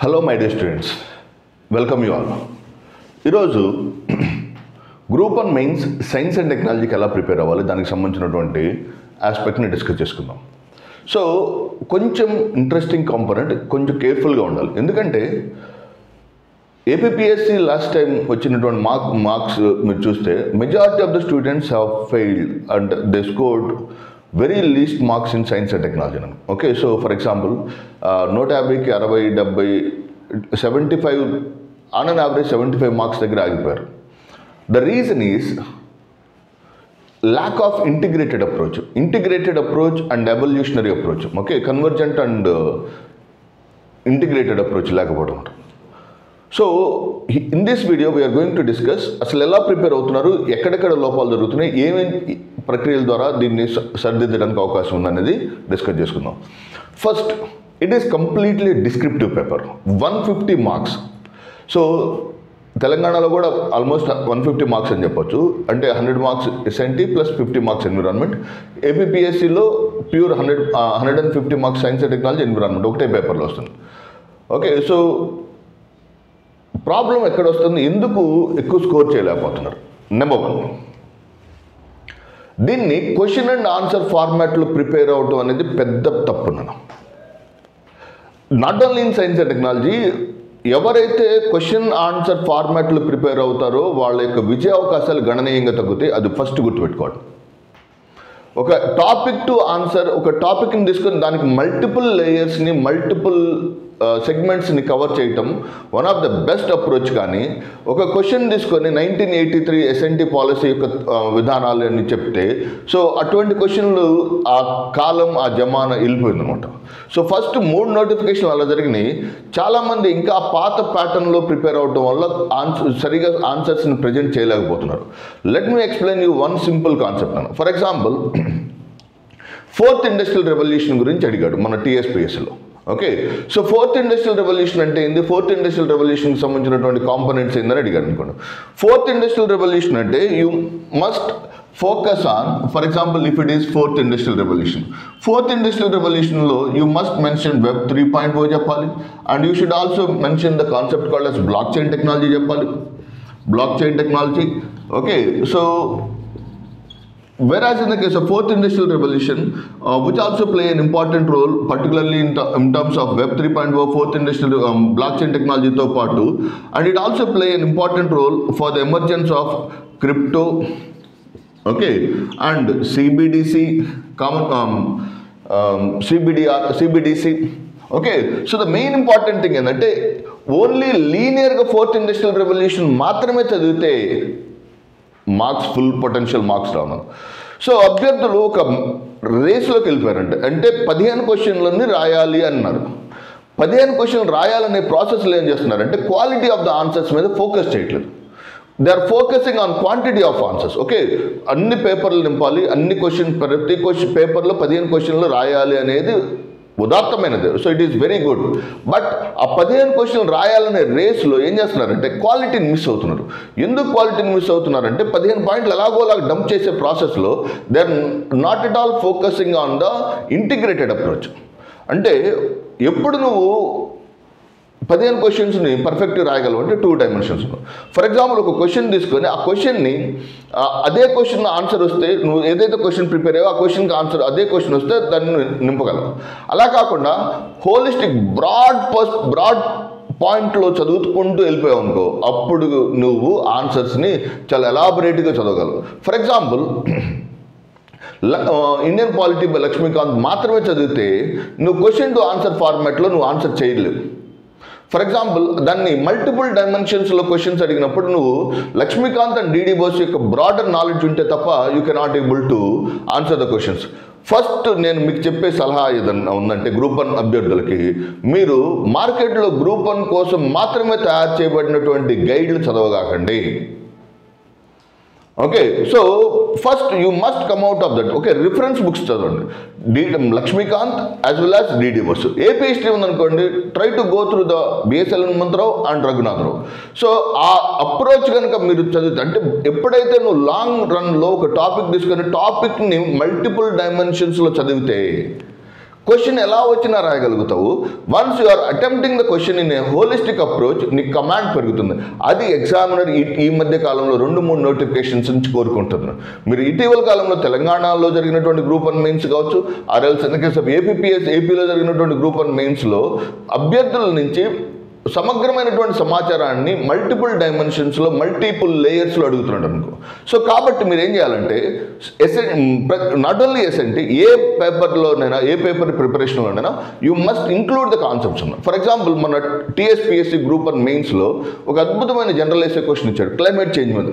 Hello my dear students, welcome you all. ఈరోజు group 1 mains science and టెక్నాలజీకి ఎలా prepare అవ్వాలి, దానికి సంబంధించినటువంటి ఆస్పెక్ట్ని డిస్కస్ చేసుకుందాం. సో కొంచెం ఇంట్రెస్టింగ్ కాంపోనెంట్, కొంచెం కేర్ఫుల్గా ఉండాలి. ఎందుకంటే ఏపీపీఎస్సీ లాస్ట్ టైం వచ్చినటువంటి మార్క్స్ మీరు చూస్తే majority of the students have failed and they scored very least marks in science and technology. Okay, so for example 150కి 60, 70, 75 ఆన్ అన్ యావరేజ్ 75 మార్క్స్ దగ్గర ఆగిపోయారు. The reason is lack of integrated approach and evolutionary approach. Okay, convergent and integrated approach లేకపోవడం. So in this video we are going to discuss అసలు ఎలా prepare అవుతున్నారు, ఎక్కడెక్కడ లోపాలు జరుగుతున్నాయి, ఏమేమి ప్రక్రియల ద్వారా దీన్ని సరిదిద్దడానికి అవకాశం ఉందనేది డిస్కస్ చేసుకుందాం. First, it is completely descriptive paper, 150 marks. So తెలంగాణలో కూడా ఆల్మోస్ట్ 150 మార్క్స్ అని చెప్పొచ్చు. అంటే 100 marks S and T plus 50 marks environment. ఏపీపీఎస్సీలో pure 150 marks science and technology, environment ఒకటే పేపర్లో వస్తుంది. ఓకే, సో ప్రాబ్లం ఎక్కడ వస్తుంది, ఎందుకు ఎక్కువ స్కోర్ చేయలేకపోతున్నారు? నెంబర్ 1, దీన్ని క్వశ్చన్ అండ్ ఆన్సర్ ఫార్మాట్లో ప్రిపేర్ అవడం అనేది పెద్ద తప్పు. Not only in science and technology, ఎవరైతే క్వశ్చన్ ఆన్సర్ ఫార్మాట్లో ప్రిపేర్ అవుతారో వాళ్ళ యొక్క విజయ అవకాశాలు గణనీయంగా తగ్గుతాయి. అది ఫస్ట్ గుర్తుపెట్టుకోండి. ఒక టాపిక్ టు ఆన్సర్, ఒక టాపిక్ని తీసుకొని దానికి మల్టిపుల్ లేయర్స్ని, మల్టిపుల్ సెగ్మెంట్స్ని కవర్ చేయటం one of the best approach. కానీ ఒక క్వశ్చన్ తీసుకొని 1983 ఎస్ఎన్టీ పాలసీ యొక్క విధానాలు అని చెప్తే, సో అటువంటి క్వశ్చన్లు ఆ కాలం, ఆ జమానా వెళ్ళిపోయింది అనమాట. సో ఫస్ట్ 3 నోటిఫికేషన్లు అలా జరిగినాయి. చాలామంది ఇంకా పాత ప్యాటర్న్లో ప్రిపేర్ అవడం వల్ల సరిగా ఆన్సర్స్ని ప్రజెంట్ చేయలేకపోతున్నారు. Let me explain you one simple concept. For example, 4th industrial revolution గురించి అడిగాడు మన టీఎస్పీఎస్సీలో. Okay, so 4th industrial revolution అంటే ఏంది, 4th ఇండస్ట్రియల్ రెవల్యూషన్కి సంబంధించినటువంటి కాంపోనెంట్స్ ఏందని అడిగాడు అనుకోండి. 4th ఇండస్ట్రియల్ రెవల్యూషన్ అంటే you must focus on, for example if it is 4th industrial revolution, 4th industrial రెవల్యూషన్లో యూ మస్ట్ మెన్షన్ వెబ్ 3.0 చెప్పాలి. And you should also mention the concept called as blockchain technology చెప్పాలి. Blockchain technology. Okay, so whereas in the case of 4th industrial revolution, which also play an important role, particularly in terms of web 3.0, 4th industrial blockchain technology to part 2, and it also play an important role for the emergence of crypto, okay, and CBDC, common CBDC. Okay, so the main important thing ఏంటంటే only లీనియర్గా 4th industrial revolution మాత్రమే చదివితే marks, full potential marks రాను. So అభ్యర్థులు ఒక రేస్లోకి వెళ్ళిపోయారంటే, అంటే 15 క్వశ్చన్లన్నీ రాయాలి అన్నారు. 15 క్వశ్చన్లు రాయాలనే ప్రాసెస్లో ఏం చేస్తున్నారంటే క్వాలిటీ ఆఫ్ ద ఆన్సర్స్ మీద ఫోకస్ చేయట్లేదు. They are focusing on quantity of answers. Okay, అన్ని పేపర్లు నింపాలి, ప్రతి క్వశ్చన్ పేపర్లో 15 క్వశ్చన్లు రాయాలి అనేది ఉదాత్తమైనది. So it is very good. But ఆ 15 క్వశ్చన్లు రాయాలనే రేస్లో ఏం చేస్తున్నారంటే క్వాలిటీని మిస్ అవుతున్నారు. ఎందుకు క్వాలిటీని మిస్ అవుతున్నారంటే 15 పాయింట్లు ఎలాగోలా డంప్ చేసే ప్రాసెస్లో they are not at all focusing on the integrated approach. అంటే ఎప్పుడు నువ్వు 15 క్వశ్చన్స్ని పర్ఫెక్ట్గా రాయగలవు అంటే 2 డైమెన్షన్స్. ఫర్ ఎగ్జాంపుల్, ఒక క్వశ్చన్ తీసుకొని ఆ క్వశ్చన్ని అదే క్వశ్చన్ ఆన్సర్ వస్తే, నువ్వు ఏదైతే క్వశ్చన్ ప్రిపేర్ అయ్యో ఆ క్వశ్చన్కి ఆన్సర్ అదే క్వశ్చన్ వస్తే దాన్ని నింపగలవు. అలా కాకుండా హోలిస్టిక్ బ్రాడ్ పాయింట్లో చదువుకుంటూ వెళ్ళిపోయావు అనుకో, అప్పుడు నువ్వు ఆన్సర్స్ని చాలా ఎలాబొరేట్గా చదవగలవు. For example, Indian polity by Laxmikanth మాత్రమే చదివితే నువ్వు క్వశ్చన్ టు ఆన్సర్ ఫార్మాట్లో నువ్వు ఆన్సర్ చేయలేవు. ఫర్ ఎగ్జాంపుల్, దాన్ని మల్టిపుల్ డైమెన్షన్స్లో క్వశ్చన్స్ అడిగినప్పుడు నువ్వు లక్ష్మీకాంత్ అండ్ డిడి బోస్ యొక్క బ్రాడర్ నాలెడ్జ్ ఉంటే తప్ప you cannot able to answer the questions. First నేను మీకు చెప్పే సలహా ఏదన్నా ఉందంటే గ్రూప్ 1 అభ్యర్థులకి, మీరు మార్కెట్లో గ్రూప్ 1 కోసం మాత్రమే తయారు చేయబడినటువంటి గైడ్లు చదవగాకండి. Okay, so first you must come out of that. Okay, reference books చదవండి, Laxmikanth as well as D D Basu. AP history ఉందనుకోండి, try to go through the BSL Hanumantha Rao and Raghunatha Rao. So ఆ అప్రోచ్ కనుక మీరు చదివితే, అంటే ఎప్పుడైతే నువ్వు లాంగ్ రన్లో ఒక టాపిక్ తీసుకొని టాపిక్ని మల్టిపుల్ డైమెన్షన్స్లో చదివితే క్వశ్చన్ ఎలా వచ్చినా రాయగలుగుతావు. Once you are attempting the question in a holistic approach, నీకు కమాండ్ పెరుగుతుంది. అది ఎగ్జామినర్ ఈ మధ్య కాలంలో 2-3 నోటిఫికేషన్స్ నుంచి కోరుకుంటున్నారు. మీరు ఇటీవల కాలంలో తెలంగాణలో జరిగినటువంటి గ్రూప్ 1 మెయిన్స్ కావచ్చు, ఆర్ఎల్స్ ఇన్ ద కేస్ ఆఫ్ ఏపీలో జరిగినటువంటి గ్రూప్ 1 మెయిన్స్లో అభ్యర్థుల నుంచి సమగ్రమైనటువంటి సమాచారాన్ని మల్టిపుల్ డైమెన్షన్స్లో మల్టిపుల్ లేయర్స్లో అడుగుతున్నాడు అనుకో. సో కాబట్టి మీరు ఏం చేయాలంటే నాట్ ఓన్లీ ఎస్ఎన్టీ, ఏ పేపర్లోనైనా ఏ పేపర్ ప్రిపరేషన్లోనైనా you must include the concepts. For example మన టీఎస్పీఎస్సీ గ్రూప్ 1 మెయిన్స్లో ఒక అద్భుతమైన జనరల్ ఎస్ఏ క్వశ్చన్ ఇచ్చాడు క్లైమేట్ చేంజ్ మీద.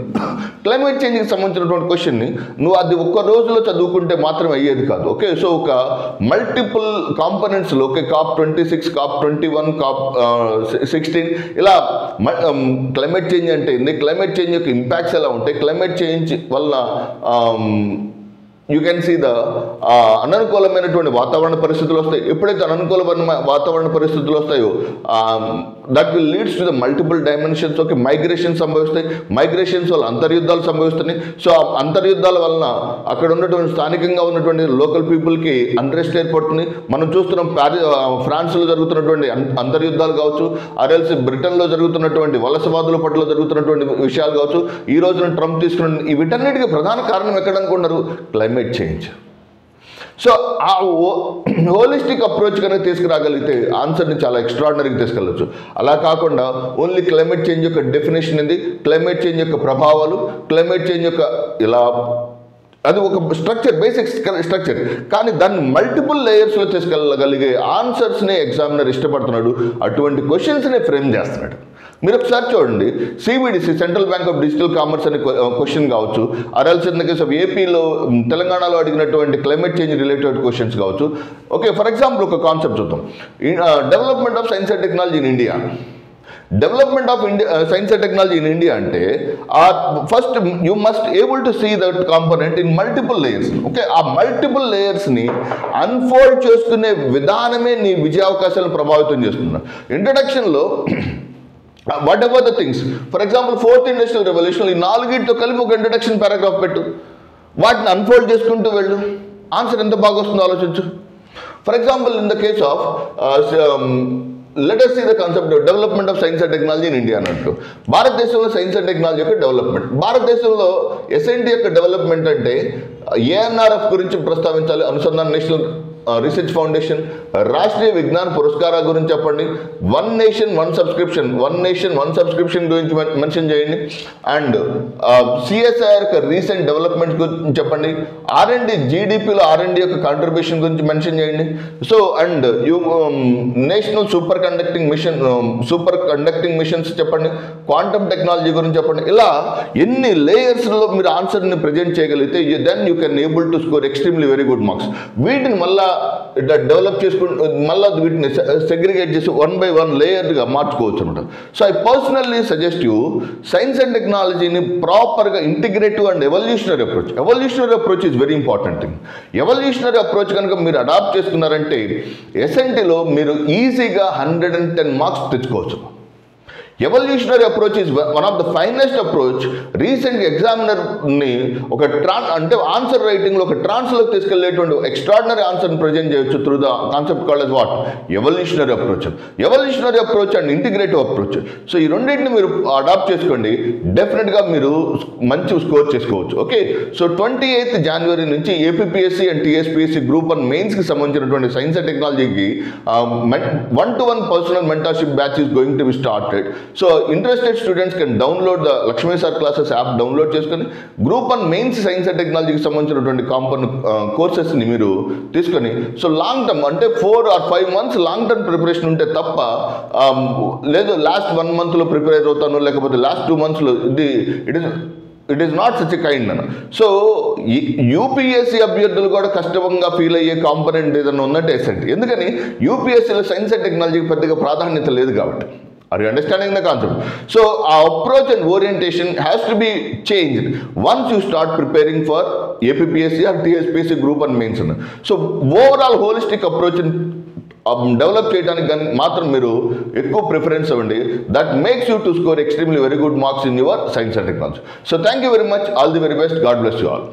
క్లైమేట్ చేంజ్కి సంబంధించినటువంటి క్వశ్చన్ని నువ్వు అది ఒక్క రోజులో చదువుకుంటే మాత్రమే అయ్యేది కాదు. ఓకే, సో ఒక మల్టిపుల్ కాంపనెంట్స్లో ఓకే COP26, COP21, COP16 ఇలా క్లైమేట్ చేంజ్ అంటే ఏంది, క్లైమేట్ చేంజ్ యొక్క ఇంపాక్ట్స్ ఎలా ఉంటాయి, క్లైమేట్ చేంజ్ వల్ల యూ కెన్ సీ ద అననుకూలమైనటువంటి వాతావరణ పరిస్థితులు వస్తాయి. ఎప్పుడైతే అననుకూలమైన వాతావరణ పరిస్థితులు వస్తాయో that will leads to the multiple dimensions. Okay, migration సంభవిస్తాయి, మైగ్రేషన్స్ వల్ల అంతర్యుద్ధాలు సంభవిస్తున్నాయి. సో ఆ అంతర్యుద్ధాల వలన అక్కడ ఉన్నటువంటి స్థానికంగా ఉన్నటువంటి లోకల్ పీపుల్కి అన్రెస్ట్ ఏర్పడుతుంది. మనం చూస్తున్నాం ఫ్రాన్స్లో జరుగుతున్నటువంటి అంతర్యుద్ధాలు కావచ్చు, ఆర్ఎల్స్ బ్రిటన్లో జరుగుతున్నటువంటి వలసవాదుల పట్ల జరుగుతున్నటువంటి విషయాలు కావచ్చు, ఈ రోజున ట్రంప్ తీసుకున్న వీటన్నిటికీ ప్రధాన కారణం ఎక్కడ అనుకున్నారు, క్లైమేట్ చేంజ్. సో ఆ హోలిస్టిక్ అప్రోచ్ కనుక తీసుకురాగలిగితే ఆన్సర్ని చాలా ఎక్స్ట్రాడినరీగా తీసుకెళ్ళచ్చు. అలా కాకుండా ఓన్లీ క్లైమేట్ చేంజ్ యొక్క డెఫినేషన్ ఏంది, క్లైమేట్ చేంజ్ యొక్క ప్రభావాలు, క్లైమేట్ చేంజ్ యొక్క ఇలా అది ఒక స్ట్రక్చర్, బేసిక్ స్ట్రక్చర్, కానీ దాన్ని మల్టిపుల్ లేయర్స్లో తీసుకెళ్ళగలిగే ఆన్సర్స్ని ఎగ్జామినర్ ఇష్టపడుతున్నాడు. అటువంటి క్వశ్చన్స్ని ఫ్రేమ్ చేస్తున్నాడు. మీరు ఒకసారి చూడండి, CBDC central bank of digital commerce అనే క్వశ్చన్ కావచ్చు, ఆర్ఎల్స్ ఇన్ ద కేస్ ఆఫ్ ఏపీలో తెలంగాణలో అడిగినటువంటి క్లైమేట్ చేంజ్ రిలేటెడ్ క్వశ్చన్స్ కావచ్చు. ఓకే, ఫర్ ఎగ్జాంపుల్ ఒక కాన్సెప్ట్ చూద్దాం, development of science and technology in India. Development of science and technology in India అంటే first you must able to see that component in multiple layers. Okay, ఆ multiple లేయర్స్ని unfold చేసుకునే విధానమే నీ విజయావకాశాలను ప్రభావితం చేస్తుంది. ఇంట్రడక్షన్లో what ever the things, for example 4th industrial revolution, ఈ 4తో కలిపి ఒక ఇంట్రడక్షన్ పారాగ్రాఫ్ పెట్టు, వాటిని అన్ఫోల్డ్ చేసుకుంటూ వెళ్ళు, ఆన్సర్ ఎంత బాగా వస్తుందో ఆలోచించు. For example in the case of let us see the concept of development of science and technology in India అన్నట్టు. భారతదేశంలో సైన్స్ అండ్ టెక్నాలజీ యొక్క డెవలప్మెంట్, భారతదేశంలో ఎస్ఎన్టీ యొక్క డెవలప్మెంట్ అంటే ఏఎన్ఆర్ఎఫ్ గురించి ప్రస్తావించాలి, Anusandhan national research foundation, Rashtriya Vigyan పురస్కారాల గురించి చెప్పండి, వన్ నేషన్ వన్ సబ్స్క్రిప్షన్ గురించి మెన్షన్ చేయండి, అండ్ సిఎస్ఐఆర్ యొక్క రీసెంట్ డెవలప్మెంట్ గురించి చెప్పండి, R&D జీడిపిలో R&D యొక్క కాంట్రిబ్యూషన్ గురించి మెన్షన్ చేయండి. So and national super conducting missions చెప్పండి, క్వాంటమ్ టెక్నాలజీ గురించి చెప్పండి. ఇలా ఎన్ని లేయర్స్లో మీరు ఆన్సర్ని ప్రజెంట్ చేయగలిగితే then you can able to score extremely very good marks. వీటిని మళ్ళీ డెవలప్ చేసుకుంటూ మళ్ళీ వీటిని సెగ్రిగేట్ చేసి 1 by 1 లేయర్గా మార్చుకోవచ్చు అనమాట. So I personally suggest you science and టెక్నాలజీని ప్రాపర్గా integrative and evolutionary approach is very important thing. Evolutionary approach కనుక మీరు అడాప్ట్ చేసుకున్నారంటే ఎస్ఎన్టీలో మీరు ఈజీగా 110 మార్క్స్ తెచ్చుకోవచ్చు. Evolutionary approach is one of the finest approach. Recent ఎగ్జామినర్ని ఒక అంటే ఆన్సర్ రైటింగ్లో ఒక ట్రాన్స్లోకి తీసుకెళ్లేటువంటి ఎక్స్ట్రాడినరీ ఆన్సర్ని ప్రజెంట్ చేయొచ్చు through the concept called as what, evolutionary approach and integrative approach. So ఈ రెండింటిని మీరు అడాప్ట్ చేసుకోండి, డెఫినెట్గా మీరు మంచి స్కోర్ చేసుకోవచ్చు. ఓకే, సో 28th January నుంచి ఏపీపీఎస్సీ అండ్ టీఎస్పీఎస్సీ గ్రూప్ 1 మెయిన్స్కి సంబంధించినటువంటి సైన్స్ అండ్ టెక్నాలజీకి 1-to-1 personal mentorship batch is going to be started. So interested students can download the Lakshmi sir classes app download చేసుకొని గ్రూప్ 1 మెయిన్స్ సైన్స్ అండ్ టెక్నాలజీకి సంబంధించినటువంటి కోర్సెస్ని మీరు తీసుకొని so long term అంటే 4 or 5 months long term preparation ఉంటే తప్ప లేదు last 1 monthలో ప్రిపేర్ అవుతాను లేకపోతే లాస్ట్ 2 monthsలో it is not such a kind అన్న. సో యూపీఎస్సీ అభ్యర్థులు కూడా కష్టంగా ఫీల్ అయ్యే కాంపనెంట్ ఏదైనా ఉందంటే ఎస్ఎన్టీ. ఎందుకని యూపీఎస్సీలో సైన్స్ అండ్ టెక్నాలజీకి పెద్దగా ప్రాధాన్యత లేదు కాబట్టి. Are you understanding the concept? So our approach and orientation has to be changed once you start preparing for APPSC or TSPSC group 1 mains. So overall holistic approach develop చేయడానికి కానీ మాత్రం మీరు ఎక్కువ ప్రిఫరెన్స్ ఇవ్వండి. That makes you to score extremely very good marks in your science and technology. So thank you very much. All the very best. God bless you all.